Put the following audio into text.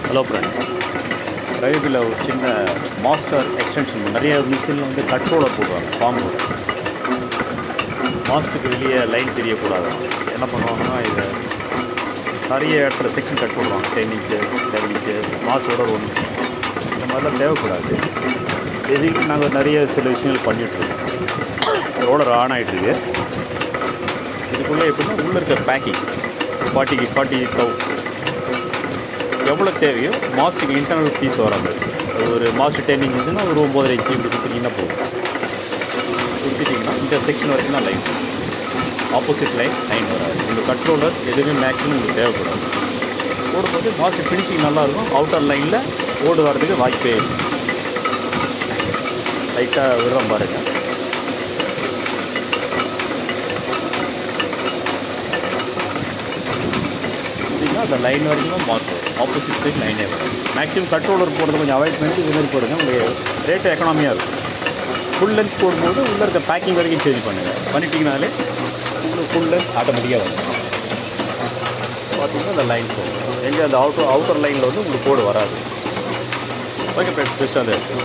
Hello friends, ட்ரைவில் ஒரு சின்ன master extension நிறைய மிஷினில் வந்து கண்ட்ரோலர் போடுவாங்க. ஃபார்மோட மாஸ்டருக்கு வெளியே லைன் தெரியக்கூடாது. என்ன பண்ணுவாங்கன்னா, இதை நிறைய இடத்துல செக்ஷன் கட் பண்ணுவாங்க. 10 இன்ச்சு 7 இன்ச்சு மாஸோட 1 இன்ச்சு இந்த மாதிரிலாம் தேவைக்கூடாது. எதுக்கு நாங்கள் நிறைய சில விஷயங்கள் பண்ணிகிட்ருக்கோம். ரோலர் ஆன் ஆகிட்டுருக்கு. இதுக்குள்ளே எப்படின்னா உள்ளே இருக்க பேக்கிங் 40 தௌ எவ்வளோ தேவையோ மாஸ்க்கு இன்டர்னல் பீஸ் வராது. அது ஒரு மாஸ்க்கு 10 இன்ச்சுன்னா ஒரு 9.5 இன்ச்சு இப்படி கொடுத்துட்டிங்கன்னா போதும். கொடுத்துட்டிங்கன்னா இந்த செக்ஷன் வரைக்கும் தான் லைன், ஆப்போசிட் லைன் வராது. இந்த கண்ட்ரோலர் எதுவுமே மேக்ஸிமம் உங்களுக்கு தேவைப்படாது. ஓடும்போது மாஸ்க்கு ஃபினிஷிங் நல்லாயிருக்கும். அவுட்டர் லைனில் ஓடு வரதுக்கு வாய்ப்பே இல்லை. லைட்டாக விடுறோம் பாருங்கள். அந்த லைன் வரைக்கும் தான் மாஸ் வரும். ஆப்போசிட் சைட் லைனே வரும். மேக்ஸிமம் கண்ட்ரோலர் போடுறது கொஞ்சம் அவாய்ட் பண்ணிட்டு இது மாதிரி போடுங்க. உங்களுக்கு ரேட்டு எக்கனாமியாக இருக்கும். ஃபுல் லென்த் போடும்போது உள்ளே இருக்க பேக்கிங் வரைக்கும் சேஞ்ச் பண்ணுங்கள். பண்ணிட்டீங்கனாலே உங்களுக்கு ஃபுல் லென்த் ஆட்டோமேட்டிக்காக வரும். பார்த்தீங்கன்னா அந்த லைன் போகும். எங்கே அந்த அவுட்டர் லைனில் வந்து உங்களுக்கு கோடு வராது. ஓகே, பெஸ்ட்டாக தான் இருக்குது.